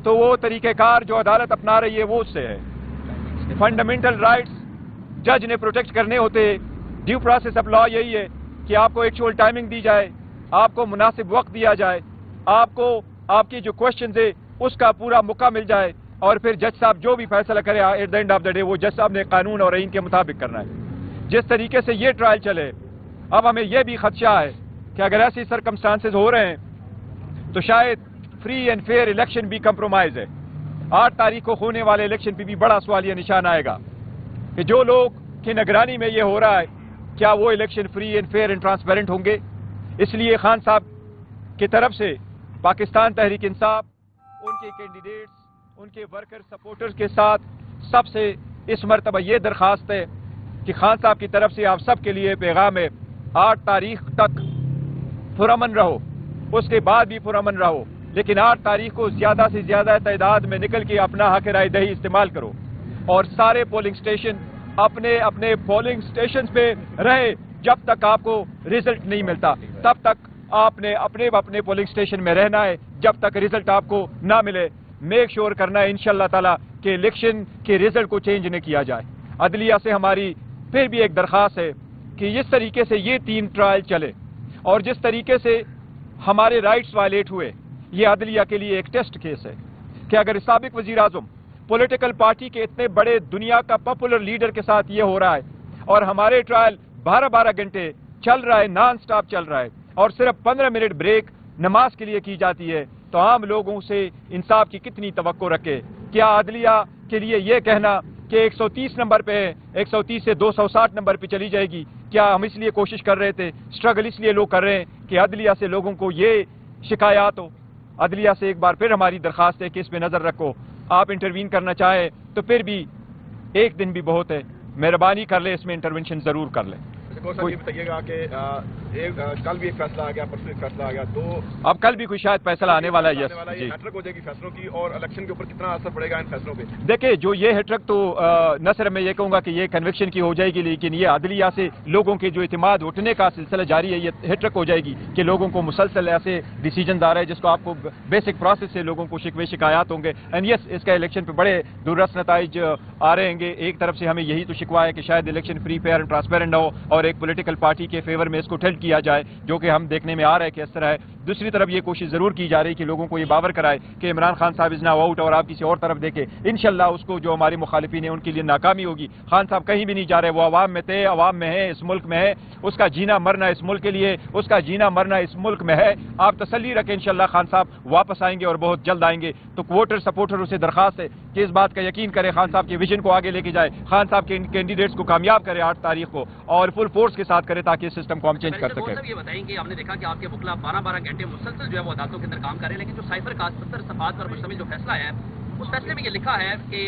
تو وہ طریقہ کار جو عدالت اپنا رہی ہے وہ اس سے ہے. فنڈامنٹل رائٹس جج نے پروٹیکٹ کرنے ہوتے. ڈیو پروسیس آف لا یہی ہے کہ آپ کو ایکچوئل ٹائمنگ دی جائے, آپ کو مناسب وقت دیا جائے, آپ کو آپ کی جو کوشچنز ہے اس کا پورا موقع مل جائے, اور پھر جج صاحب جو بھی فیصلہ کرے at the end of the day وہ جج صاحب نے قانون اور آئین کے مطابق کرنا ہے. جس طریقے سے یہ ٹرائل چلے, اب ہمیں یہ بھی خدشہ ہے کہ اگر ایسی سرکمسٹانسز ہو رہے ہیں تو شاید فری اینڈ فیئر الیکشن بھی کمپرومائز ہے. 8 تاریخ کو ہونے والے الیکشن پہ بھی بڑا سوالیہ نشان آئے گا کہ جو لوگ کی نگرانی میں یہ ہو رہا ہے کیا وہ election free and fair and transparent ہوں گے. اس لیے خان صاحب کی طرف سے پاکستان تحریک انصاف, ان کے کینڈیڈیٹس, ان کے ورکر سپورٹرز کے ساتھ سب سے اس مرتبہ یہ درخواست ہے کہ خان صاحب کی طرف سے آپ سب کے لیے پیغام ہے, 8 تاریخ تک پرامن رہو, اس کے بعد بھی پرامن رہو, لیکن 8 تاریخ کو زیادہ سے زیادہ تعداد میں نکل کے اپنا حق رائے دہی استعمال کرو, اور سارے پولنگ سٹیشن اپنے اپنے پولنگ سٹیشنز پہ رہے. جب تک آپ کو رزلٹ نہیں ملتا تب تک آپ نے اپنے اپنے پولنگ سٹیشن میں رہنا ہے, جب تک رزلٹ آپ کو نہ ملے. میک شور کرنا ہے انشاءاللہ تعالیٰ کہ الیکشن کے رزلٹ کو چینج نہ کیا جائے. عدلیہ سے ہماری پھر بھی ایک درخواست ہے کہ جس طریقے سے یہ 3 ٹرائل چلے اور جس طریقے سے ہمارے رائٹس وائلیٹ ہوئے, یہ عدلیہ کے لیے ایک ٹیسٹ کیس ہے کہ اگر سابق وزیر اعظم پولیٹیکل پارٹی کے اتنے بڑے دنیا کا پاپولر لیڈر کے ساتھ یہ ہو رہا ہے اور ہمارے ٹرائل 12 گھنٹے چل رہا ہے, نان سٹاپ چل رہا ہے, اور صرف 15 منٹ بریک نماز کے لیے کی جاتی ہے, تو عام لوگوں سے انصاف کی کتنی توقع رکھے. کیا عدلیہ کے لیے یہ کہنا کہ 130 نمبر پہ ہے, 130 سے 260 نمبر پہ چلی جائے گی, کیا ہم اس لیے کوشش کر رہے تھے, سٹرگل اس لیے لوگ کر رہے ہیں کہ عدلیہ سے لوگوں کو یہ شکایات ہو. عدلیہ سے ایک بار پھر ہماری درخواست ہے کہ اس پہ نظر رکھو. آپ انٹروین کرنا چاہیں تو پھر بھی ایک دن بھی بہت ہے, مہربانی کر لیں اس میں انٹروینشن ضرور کر لیں. یہ بتائیے گا کہ کل بھی ایک فیصلہ آ گیا, پرسوں ایک فیصلہ آ گیا, تو اب کل بھی کوئی شاید فیصلہ آنے والا ہے. جی, ہیٹرک ہو جائے گی فیصلوں کی, اور الیکشن کے اوپر کتنا اثر پڑے گا ان فیصلوں پہ؟ دیکھیں, جو یہ ہیٹرک تو نہ صرف میں یہ کہوں گا کہ یہ کنوکشن کی ہو جائے گی, لیکن یہ عدلیہ سے لوگوں کے جو اعتماد اٹھنے کا سلسلہ جاری ہے, یہ ہیٹرک ہو جائے گی کہ لوگوں کو مسلسل ایسے ڈیسیجنز آ رہے ہیں جس کو آپ کو بیسک پروسیس سے لوگوں کو شکوے شکایات ہوں گے. اینڈ یس, اس کا الیکشن پہ بڑے دوررس نتائج آ رہے ہیں. ایک طرف سے ہمیں یہی تو شکوا ہے کہ شاید election free fair and transparent نہ ہو اور ایک پولیٹیکل پارٹی کے فیور میں اس کو ٹلٹ کیا جائے, جو کہ ہم دیکھنے میں آ رہا ہے کہ اس طرح ہے. دوسری طرف یہ کوشش ضرور کی جا رہی ہے کہ لوگوں کو یہ باور کرائے کہ عمران خان صاحب از ناؤ آؤٹ, اور آپ کسی اور طرف دیکھیں. انشاءاللہ اس کو جو ہمارے مخالفین ہیں ان کے لیے ناکامی ہوگی. خان صاحب کہیں بھی نہیں جا رہے, وہ عوام میں تھے, عوام میں ہیں, اس ملک میں ہے. اس کا جینا مرنا اس ملک کے لیے, اس کا جینا مرنا اس ملک میں ہے. آپ تسلی رکھیں, انشاءاللہ خان صاحب واپس آئیں گے اور بہت جلد آئیں گے. تو ووٹر سپورٹر سے درخواست ہے کہ اس بات کا یقین کرے, خان صاحب کے ویژن کو آگے لے کے جائے, خان صاحب کے کینڈیڈیٹس کو کامیاب کرے 8 تاریخ کو, اور فل فورس کے ساتھ کرے تاکہ اس سسٹم کو ہم چینج کر سکیں. یہ بتائیں کہ ہم نے دیکھا کہ آپ کے وکلا 12 گھنٹے مسلسل جو ہے وہ عدالتوں کے اندر کام کر رہے ہیں, لیکن جو سائفر کا 70 صفحات پر مشتمل جو فیصلہ ہے اس فیصلے میں یہ لکھا ہے کہ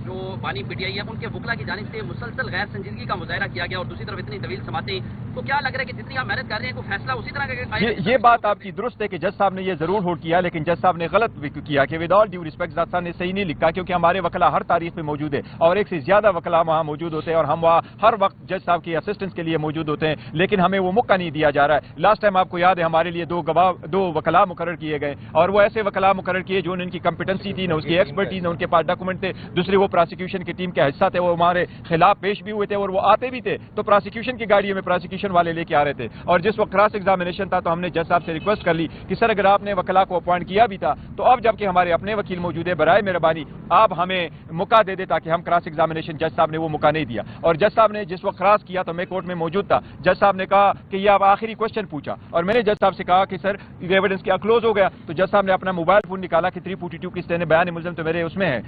جو بانی پی ٹی آئی ہے ان کے وکلا کی جانب سے مسلسل غیر سنجیدگی کا مظاہرہ کیا گیا, اور دوسری طرف اتنی طویل سماعتیں. تو کیا لگ رہا ہے کہ جتنی آپ محنت کر رہے ہیں کوئی فیصلہ اسی طرح کا؟ یہ بات آپ کی درست ہے کہ جج صاحب نے یہ ضرور ہولڈ کیا, لیکن جج صاحب نے غلط بھی کیا کہ ود آل ڈیو ریسپیکٹ جج صاحب نے صحیح نہیں لکھا, کیونکہ ہمارے وکلا ہر تاریخ پہ موجود ہے اور ایک سے زیادہ وکلا وہاں موجود ہوتے ہیں, اور ہم وہاں ہر وقت جج صاحب کی اسسٹنس کے لیے موجود ہوتے ہیں, لیکن ہمیں وہ موقع نہیں دیا جا رہا ہے. لاسٹ ٹائم آپ کو یاد ہے ہمارے لیے 2 وکلا مقرر کیے گئے, اور وہ ایسے وکلا مقرر کیے جو ان کی کمپیٹنسی تھی, نہ اس کی ایکسپرٹیز, نہ ان کے پاس ڈاکومنٹ تھے. دوسرے وہ پروسیکیوشن کی ٹیم کے حصہ تھے, وہ ہمارے خلاف پیش بھی ہوئے تھے اور وہ آتے بھی تھے, تو پروسیکیوشن کی گاڑیوں میں پروسیکیوشن والے لے کے آ رہے تھے. اور جس وقت کراس ایگزامینیشن تھا تو ہم نے جج صاحب سے ریکویسٹ کر لی کہ سر اگر آپ نے وکلا کو اپوائنٹ کیا بھی تھا تو اب جب کہ ہمارے اپنے وکیل موجود ہے, برائے مہربانی آپ ہمیں موقع دے دیں تاکہ ہم کراس ایگزامینیشن. جج صاحب نے وہ موقع نہیں دیا, اور جج صاحب نے جس وقت کراس کیا تو میں کورٹ میں موجود تھا. جج صاحب نے کہا کہ یہ آپ آخری کوشچن پوچھا, اور میں نے جج صاحب سے کہا کہ سر ایویڈنس کیا کلوز ہو گیا, تو جج صاحب نے اپنا موبائل فون نکالا کہ 342 کی نے بیان ملزم تو میرے اس میں ہے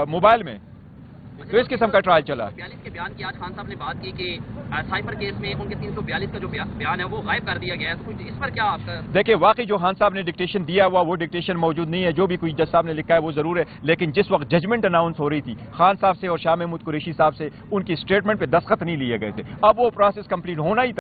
موبائل میں. تو اس قسم کا ٹرائل چلا. 42 کے بیان کی آج خان صاحب نے بات کی کہ سائفر کیس میں ان کے 342 کا جو بیان ہے وہ غائب کر دیا گیا ہے, اس پر کیا آپ کا؟ دیکھیں, واقعی جو خان صاحب نے ڈکٹیشن دیا ہوا وہ ڈکٹیشن موجود نہیں ہے, جو بھی کوئی جج صاحب نے لکھا ہے وہ ضرور ہے, لیکن جس وقت ججمنٹ اناؤنس ہو رہی تھی خان صاحب سے اور شاہ محمود قریشی صاحب سے, ان کی اسٹیٹمنٹ پہ دستخط نہیں لیے گئے تھے. اب وہ پروسیس کمپلیٹ ہونا ہی